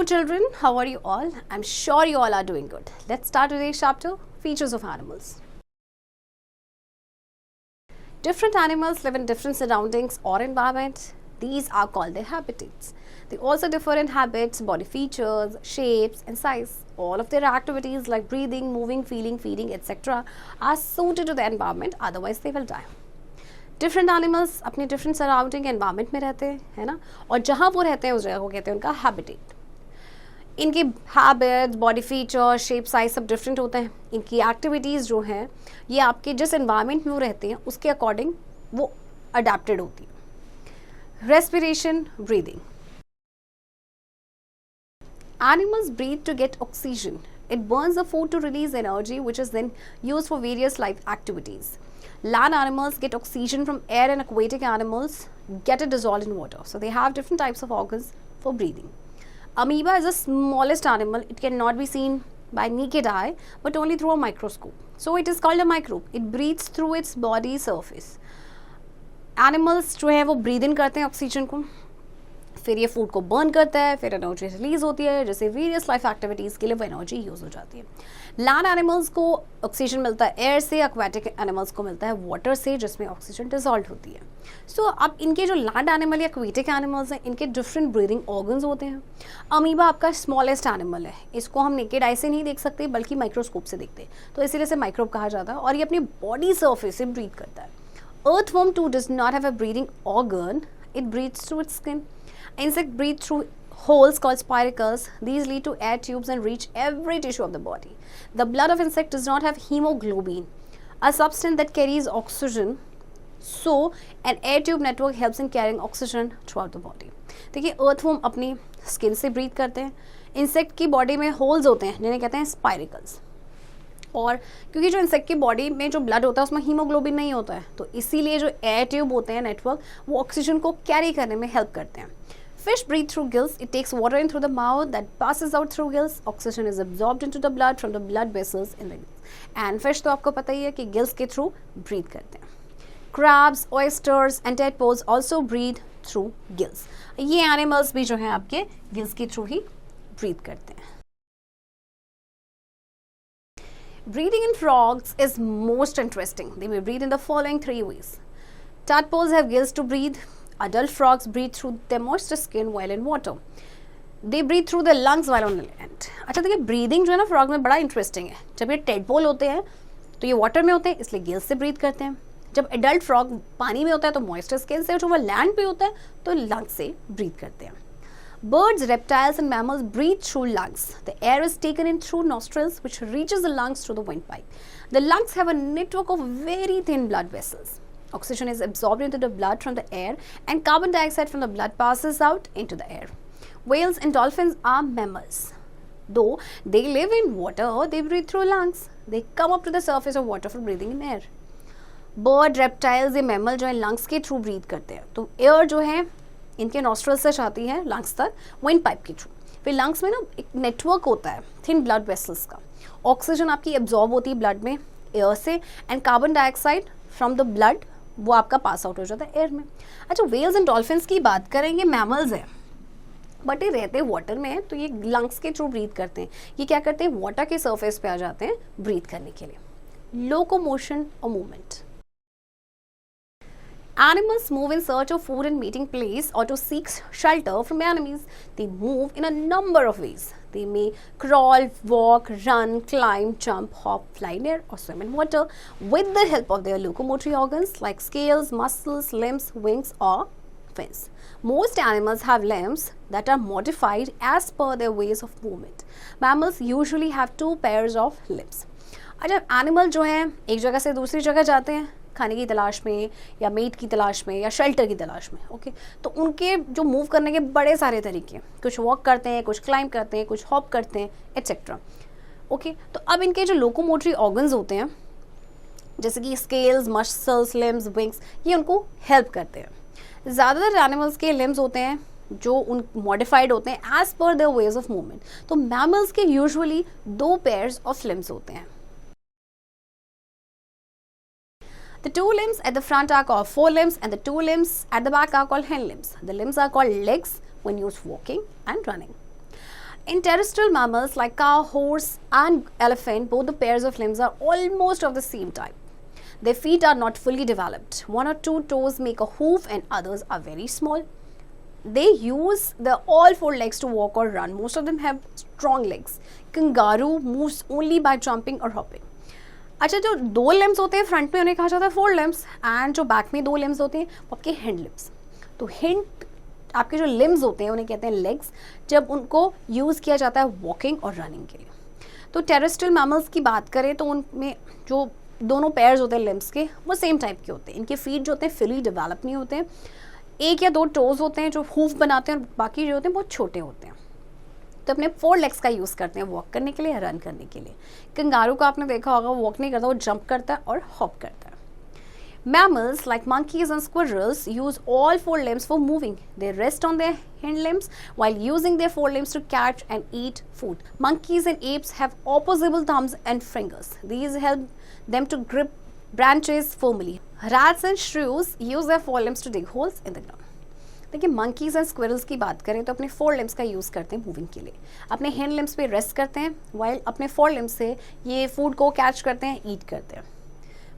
Hello children, how are you all? I'm sure you all are doing good. Let's start today's chapter, Features of Animals. Different animals live in different surroundings or environment. These are called their habitats. They also differ in habits, body features, shapes and size. All of their activities like breathing, moving, feeding, etc. are suited to the environment, otherwise they will die. Different animals अपने different surrounding environment में रहते हैं, है ना, और जहाँ वो रहते हैं उस जगह को कहते हैं उनका हैबिटेट. इनकी habits, body feature, shape, size सब डिफरेंट होते हैं. इनकी एक्टिविटीज़ जो हैं ये आपके जिस एनवायरनमेंट में वो रहते हैं उसके अकॉर्डिंग वो अडेप्टेड होती है. Respiration, breathing. Animals breathe to get oxygen. It burns the food to release energy, which is then used for various life activities. Land animals get oxygen from air and aquatic animals get it dissolved in water. So they have different types of organs for breathing. Amoeba is the smallest animal. It cannot be seen by naked eye, but only through a microscope. So it is called a microbe. It breathes through its body surface. Animals जो है वो breathe in करते हैं oxygen को, फिर ये food को burn करता है, फिर एनर्जी रिलीज होती है, जैसे वेरियस लाइफ एक्टिविटीज़ के लिए वो एनर्जी यूज़ हो जाती है. लैंड एनिमल्स को ऑक्सीजन मिलता है एयर से, एक्वाटिक एनिमल्स को मिलता है वाटर से, जिसमें ऑक्सीजन डिसॉल्व होती है. सो अब इनके जो लैंड एनिमल या एक्वेटिक एनिमल्स हैं इनके डिफरेंट ब्रीदिंग ऑर्गन्स होते हैं. अमीबा आपका स्मॉलेस्ट एनिमल है. इसको हम नेकेड आई से नहीं देख सकते बल्कि माइक्रोस्कोप से देखते हैं, तो इसीलिए इसे माइक्रोब कहा जाता है, और ये अपनी बॉडी सर्फेस से ब्रीथ करता है. Earthworm too does not have a breathing organ. It breathes through its skin. Insects breathe through holes called spiracles. These lead to air tubes and reach every tissue of the body. The blood of insect does not have hemoglobin, a substance that carries oxygen. So, an air tube network helps in carrying oxygen throughout the body. देखिए earthworm अपनी skin से breathe करते हैं. Insect की body में holes होते हैं जिन्हें कहते हैं स्पाइरिकल्स. और क्योंकि जो इंसेक्ट की बॉडी में जो ब्लड होता है उसमें हीमोग्लोबिन नहीं होता है, तो इसीलिए जो एयर ट्यूब होते हैं नेटवर्क वो ऑक्सीजन को कैरी करने में हेल्प करते हैं. Fish breathe through gills. It takes water in through the mouth that passes out through gills. Oxygen is absorbed into the blood from the blood vessels in the gills. And fish तो आपको पता ही है कि gills के through breathe करते हैं. Crabs, oysters and tadpoles also breathe through gills. ये animals भी जो हैं आपके gills के through ही breathe करते हैं. Breathing in frogs is most interesting. They may breathe in the following 3 ways. Tadpoles have gills to breathe. Adult frogs breathe through their moist skin while in water. They breathe through their lungs while on land. अच्छा देखिए breathing जो है ना frog में बड़ा interesting है. जब ये टेडपोल होते हैं तो ये वाटर में होते हैं इसलिए गिल्स से ब्रीथ करते हैं. जब एडल्ट फ्रॉग पानी में होता है तो मॉइस्ट स्किन से, जो वो लैंड पे होता है तो लंग्स से ब्रीथ करते हैं. Birds, reptiles and mammals breathe through lungs. The air is taken in through nostrils which reaches the lungs through the windpipe. The lungs have a network of very thin blood vessels. Oxygen is absorbed into the blood from the air and carbon dioxide from the blood passes out into the air. Whales and dolphins are mammals. Though they live in water, they breathe through lungs. They come up to the surface of water for breathing in air. Bird, reptiles ये mammal जो है lungs के through breathe करते हैं. तो air जो है इनके नॉस्ट्रल से जाती है लंग्स तक विंड पाइप के थ्रू. फिर लंग्स में ना एक नेटवर्क होता है थिन ब्लड वेसल्स का. ऑक्सीजन आपकी एब्जॉर्ब होती है ब्लड में एयर से, and carbon dioxide from the blood वो आपका पास आउट हो जाता है एयर में. अच्छा वेल्स एंड डॉल्फिन्स की बात करें, ये मैमल्स हैं बट ये रहते हैं वाटर में है, तो ये लंग्स के थ्रू ब्रीथ करते हैं. ये क्या करते हैं वाटर के सरफेस पे आ जाते हैं ब्रीथ करने के लिए. लोकोमोशन और movement. Animals move in search of food and meeting place or to seek shelter from enemies. They move in a number of ways. They may crawl, walk, run, climb, jump, hop, fly in air or swim in water with the help of their locomotory organs like scales, muscles, limbs, wings or fins. Most animals have limbs that are modified as per their ways of movement. Mammals usually have 2 pairs of limbs. अच्छा animal जो हैं एक जगह से दूसरी जगह जाते हैं खाने की तलाश में या मेट की तलाश में या शेल्टर की तलाश में. ओके तो उनके जो मूव करने के बड़े सारे तरीके हैं. कुछ वॉक करते हैं, कुछ क्लाइंब करते हैं, कुछ हॉप करते हैं एट्सेट्रा. ओके तो अब इनके जो लोकोमोटरी ऑर्गन्स होते हैं जैसे कि स्केल्स, मसल्स, लिम्स, विंग्स, ये उनको हेल्प करते हैं. ज़्यादातर एनिमल्स के लिम्स होते हैं जो उन मॉडिफाइड होते हैं एज पर देयर वेज ऑफ मूवमेंट. तो मैमल्स के यूजुअली 2 पेयर्स ऑफ लिम्स होते हैं. The 2 limbs at the front are called forelimbs and the 2 limbs at the back are called hind limbs. The limbs are called legs when used walking and running. In terrestrial mammals like cow, horse and elephant, both the pairs of limbs are almost of the same type. Their feet are not fully developed. One or two toes make a hoof and others are very small. They use the all four legs to walk or run. Most of them have strong legs. Kangaroo moves only by jumping or hopping. अच्छा, जो दो limbs होते हैं front में उन्हें कहा जाता है फोर लिम्स, एंड जो बैक में दो लिम्स होते हैं वो आपके हैंड लिम्स. तो हिंट, आपके जो लिम्स होते हैं उन्हें कहते हैं लेग्स, जब उनको यूज़ किया जाता है वॉकिंग और रनिंग के लिए. तो टेरेस्ट्रियल मैमल्स की बात करें तो उनमें जो दोनों पेयर्स होते हैं लिम्स के वो सेम टाइप के होते हैं. इनके फीट जो होते हैं फुली डेवलप नहीं होते हैं. एक या दो टोज होते हैं जो हूफ बनाते हैं और बाकी जो होते हैं बहुत छोटे होते हैं. तो अपने फोर लेग्स का यूज़ करते हैं वॉक करने के लिए, रन करने के लिए. कंगारू को आपने देखा होगा, वॉक नहीं करता, वो जंप करता है और हॉप करता है. Mammals like monkeys and squirrels use all four limbs for moving. They rest on their hind limbs while using their forelimbs to catch and eat food. Monkeys and apes have opposable thumbs and fingers. These help them to grip branches firmly. Rats and shrews use their forelimbs to dig holes in the ground. देखिए, monkeys and squirrels की बात करें तो अपने four limbs का use करते हैं moving के लिए. अपने हैंड लिम्स पे रेस्ट करते हैं वाइल अपने फोर लिम्स से ये फूड को कैच करते हैं, ईट करते हैं.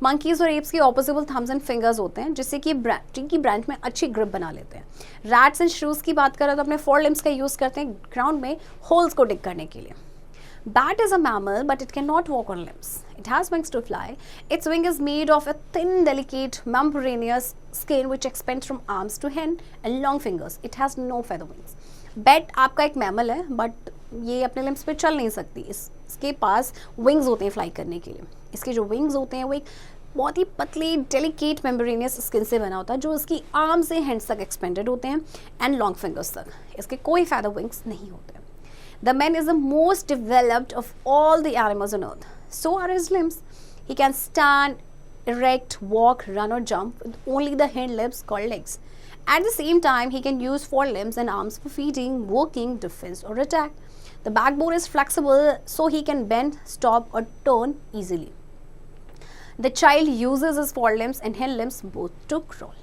मंकीज़ और एप्स की ऑपोजिबल थम्स एंड फिंगर्स होते हैं जिससे कि ट्री की ब्रांच में अच्छी ग्रिप बना लेते हैं. रैट्स एंड श्रूज की बात करें तो अपने फोर लिम्स का यूज़ करते हैं ग्राउंड में होल्स को डिग करने के लिए. Bat is a mammal, but it cannot walk on limbs. It has wings to fly. Its wing is made of a thin, delicate, membranous skin which extends from arms to hand and long fingers. It has no feather wings. Bat आपका एक mammal है, but ये अपने limbs पे चल नहीं सकती. इसके पास विंग्स होते हैं फ्लाई करने के लिए. इसके जो विंग्स होते हैं वो एक बहुत ही पतले डेलिकेट मेम्ब्रेनियस स्किन से बना होता है जो इसकी आर्म से हैंड्स तक एक्सपेंडेड होते हैं एंड लॉन्ग फिंगर्स तक. इसके कोई feather wings नहीं होते. The man is the most developed of all the animals on earth. So are his limbs. He can stand, erect, walk, run or jump with only the hind limbs called legs. At the same time, he can use forelimbs and arms for feeding, working, defense or attack. The backbone is flexible so he can bend, stop or turn easily. The child uses his forelimbs and hind limbs both to crawl.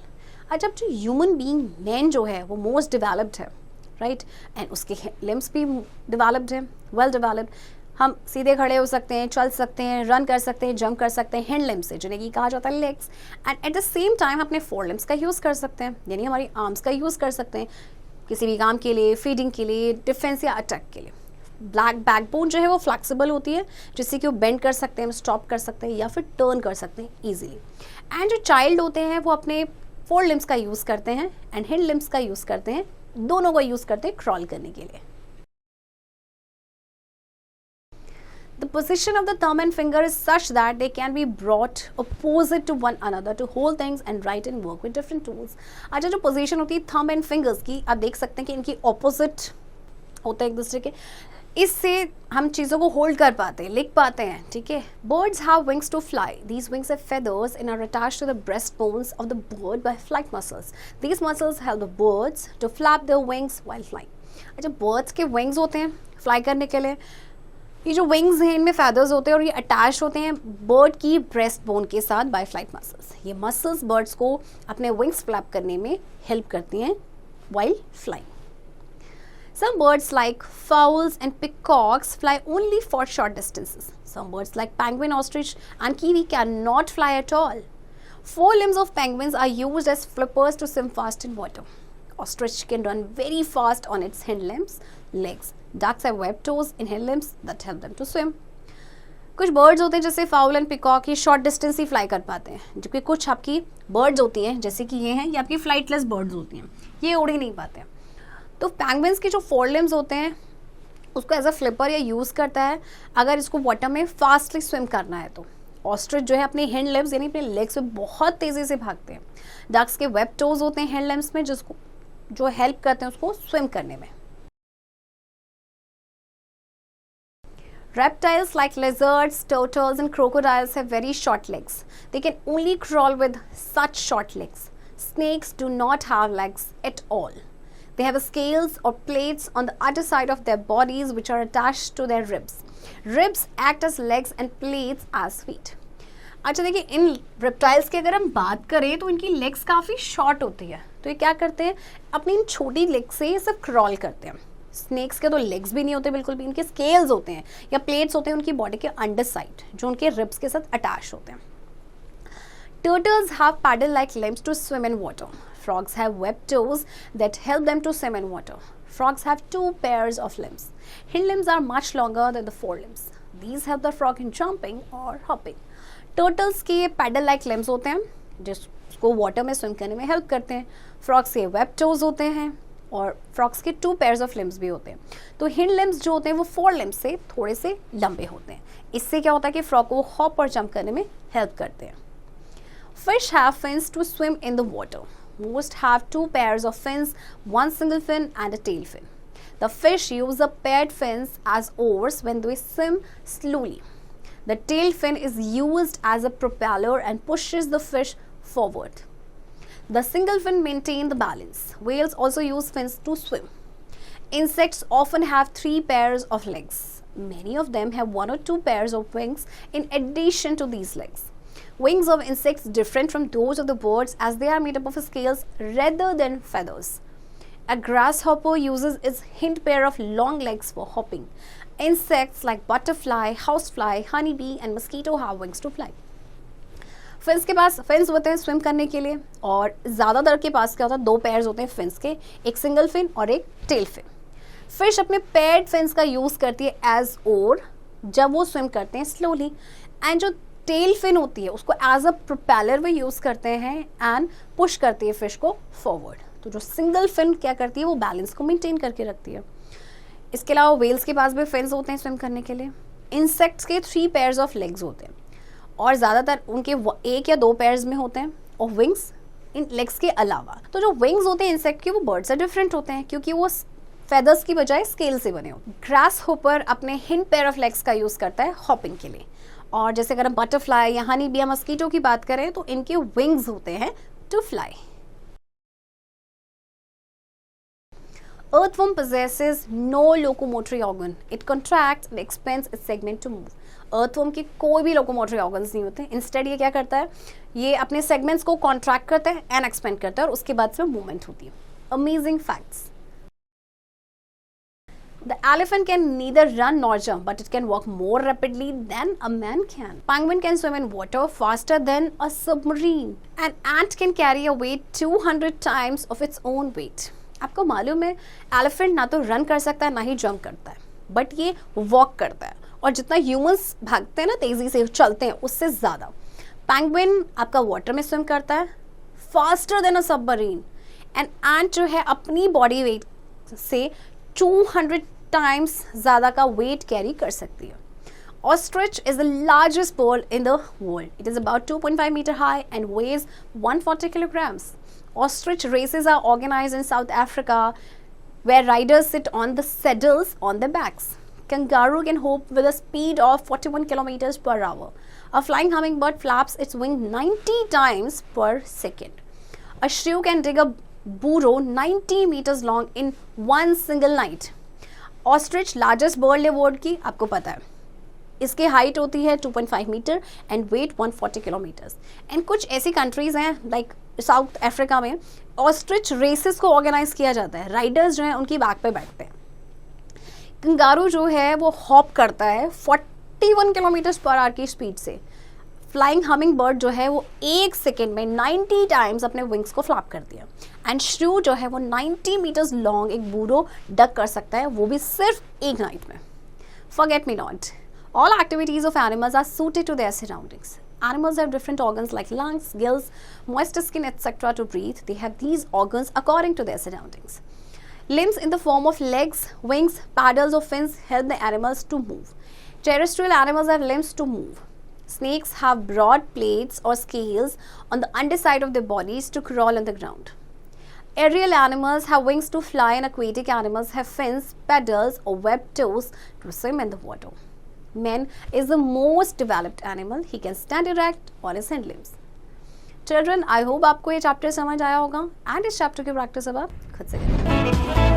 जब जो human being man जो है वो most developed है, right, and उसके limbs भी developed हैं, well developed. हम सीधे खड़े हो सकते हैं, चल सकते हैं, रन कर सकते हैं, जंप कर सकते हैं हैंड लिम्स से, जिन्हें कि कहा जाता है legs. And at the same time अपने फोर लिम्स का यूज़ कर सकते हैं, यानी हमारी आर्म्स का यूज़ कर सकते हैं किसी भी काम के लिए, फीडिंग के लिए, डिफेंस या अटैक के लिए. ब्लैक बैकबोन जो है वो फ्लेक्सिबल होती है जिससे कि वो बेंड कर सकते हैं, स्टॉप कर सकते हैं या फिर टर्न कर सकते हैं ईजिली. एंड जो चाइल्ड होते हैं वो अपने फोर लिम्स का यूज़ करते हैं एंड हैंड लिम्स का यूज़ करते हैं, दोनों को यूज करते हैं क्रॉल करने के लिए. The position of the thumb and finger is such that they can be brought opposite to one another to hold things and write and work with different tools. अच्छा, जो पोजीशन होती है thumb and fingers की, आप देख सकते हैं कि इनकी ऑपोजिट होता है एक दूसरे के. इससे हम चीज़ों को होल्ड कर पाते हैं, लिख पाते हैं. ठीक है. Birds have wings to fly. These wings have feathers and are attached to the breast bones of the bird by flight muscles. These muscles help the birds to flap their wings while flying. अच्छा, birds के wings होते हैं fly करने के लिए. ये जो wings हैं इनमें फेदर्स होते हैं और ये अटैच होते हैं बर्ड की ब्रेस्ट बोन के साथ बाय फ्लाइट मसल्स. ये मसल्स बर्ड्स को अपने विंग्स फ्लैप करने में हेल्प करती हैं while flying. Some birds like fowls and peacocks fly only for short distances. Some birds like penguin, ostrich and kiwi cannot fly at all. Four limbs of penguins are used as flippers to swim fast in water. Ostrich can run very fast on its hind legs. Ducks have webbed toes in hind limbs that help them to swim. कुछ birds होते हैं जैसे foul and peacock, ये short distance ही fly कर पाते हैं, जबकि कुछ आपकी बर्ड्स होती हैं जैसे कि ये हैं, ये आपकी फ्लाइटलेस बर्ड्स होती हैं, ये उड़ ही नहीं पाते हैं. तो पेंगुइन्स के जो फोर लिम्स होते हैं उसको एज अ फ्लिपर या यूज़ करता है अगर इसको वाटर में फास्टली स्विम करना है तो. ऑस्ट्रिच जो है अपने हैंड लिम्स यानी अपने लेग्स से बहुत तेज़ी से भागते हैं. डक्स के वेब टोज होते हैं हैंड लिम्स में जिसको जो हेल्प करते हैं उसको स्विम करने में. Reptiles like lizards, turtles and crocodiles have very short legs. They can only crawl with such short legs. Snakes do not have legs at all. They have scales or plates on the other side of their bodies which are attached to their ribs. Ribs act as legs and plates as feet. अच्छा देखिए, in reptiles की अगर हम बात करें तो इनकी legs काफ़ी शॉर्ट होती है. तो ये क्या करते हैं, अपनी इन छोटी लेग से ये सब क्रॉल करते हैं. स्नेक्स के तो लेग्स भी नहीं होते बिल्कुल भी, इनके स्केल्स होते हैं या प्लेट्स होते हैं उनकी बॉडी के अंडर साइड जो उनके रिब्स के साथ अटैच होते हैं. Turtles have paddle-like limbs to swim in water. Frogs have webbed toes that help them to swim in water. Frogs have 2 pairs of limbs. Hind limbs are much longer than the forelimbs. These help the frog in jumping or hopping. Turtles के paddle-like limbs होते हैं जिसको water में swim करने में help करते हैं. Frogs के webbed toes होते हैं और frogs के 2 pairs of limbs भी होते हैं. तो hind limbs जो होते हैं वो forelimbs से थोड़े से लंबे होते हैं. इससे क्या होता है कि frog को हॉप और जंप करने में हेल्प करते हैं. Fish have fins to swim in the water. Most have 2 pairs of fins, 1 single fin and a tail fin. The fish use the paired fins as oars when they swim slowly. The tail fin is used as a propeller and pushes the fish forward. The single fin maintain the balance. Whales also use fins to swim. Insects often have 3 pairs of legs. Many of them have 1 or 2 pairs of wings in addition to these legs. Wings of insects different from those of the birds as they are made up of scales rather than feathers. A grasshopper uses its hind pair of long legs for hopping. Insects like butterfly, housefly, honeybee and mosquito have wings to fly. Fins के पास fins होते हैं swim करने के लिए और ज़्यादातर के पास क्या होता है 2 पेयर्स होते हैं फिन्स के, एक सिंगल फिन और एक टेल फिन. फिश अपने पेयर्ड फिन्स का यूज़ करती है एज ओर जब वो स्विम करते हैं स्लोली, एंड जो टेल फिन होती है उसको एज अ प्रोपेलर में यूज़ करते हैं एंड पुश करती है फिश को फॉरवर्ड. तो जो सिंगल फिन क्या करती है वो बैलेंस को मेंटेन करके रखती है. इसके अलावा वेल्स के पास भी फिन्स होते हैं स्विम करने के लिए. इंसेक्ट्स के 3 पेयर्स ऑफ लेग्स होते हैं और ज़्यादातर उनके 1 या 2 पेयर्स में होते हैं और विंग्स इन लेग्स के अलावा. तो जो विंग्स होते हैं इंसेक्ट के वो बर्ड से डिफरेंट होते हैं क्योंकि वो फेदर्स की बजाय स्केल से बने होते हैं. ग्रास होपर अपने हिंड पेयर ऑफ लेग्स का यूज़ करता है हॉपिंग के लिए. और जैसे अगर हम बटरफ्लाई या हनी बी या मस्कीटो की बात करें तो इनके विंग्स होते हैं to fly. Earthworm possesses no locomotory organ. It contracts and expands its segment to move. Earthworm के कोई भी locomotory organs नहीं होते. Instead ये क्या करता है, ये अपने segments को contract करता है and expand करता है और उसके बाद इसमें movement होती है. Amazing facts. The elephant can neither run nor jump, but it can walk more rapidly than a man can. Penguin can swim in water faster than a submarine. An ant can carry a weight 200 times of its own weight. आपको मालूम है elephant ना तो run कर सकता है ना ही jump करता है, बट ये वॉक करता है और जितना ह्यूमंस भागते हैं ना तेजी से चलते हैं उससे ज़्यादा. पेंगुइन आपका वाटर में स्विम करता है faster than a submarine. And एंट जो है अपनी बॉडी वेट से 200 टाइम्स ज़्यादा का वेट कैरी कर सकती है. Ostrich is the largest bird in the world. It is about 2.5 meter high and weighs 140 kilograms. Ostrich races are organized in South Africa where riders sit on the saddles on their backs. Kangaroo can hop with a speed of 41 kilometers per hour. A flying hummingbird flaps its wing 90 times per second. A shrew can dig a burrow 90 meters long in one single night. Ostrich largest bird award की आपको पता है, इसकी height होती है 2.5 metre and weight 140 kilometres. And कुछ ऐसी countries हैं लाइक साउथ अफ्रीका में ऑस्ट्रिच रेसेस को ऑर्गेनाइज किया जाता है. राइडर्स जो हैं उनकी बैक पे बैठते हैं. कंगारू जो है वो हॉप करता है 41 किलोमीटर्स पर आवर की स्पीड से. फ्लाइंग हमिंग बर्ड जो है वो 1 सेकेंड में 90 टाइम्स अपने विंग्स को फ्लैप करती है. एंड श्रू जो है वो 90 मीटर्स लॉन्ग एक बूरो डक कर सकता है, वो भी सिर्फ एक नाइट में. Forget me not. All activities of animals are suited to their surroundings. Animals have different organs like lungs, gills, moist skin, etc. to breathe. They have these organs according to their surroundings. Limbs in the form of legs, wings, paddles or fins help the animals to move. Terrestrial animals have limbs to move. Snakes have broad plates or scales on the underside of their bodies to crawl on the ground. Aerial animals have wings to fly and aquatic animals have fins, paddles or webbed toes to swim in the water. Man is the most developed animal. He can stand erect on his hind limbs. Children, I hope आपको ये chapter समझ आया होगा and इस chapter की practice अब आप खुद से करें.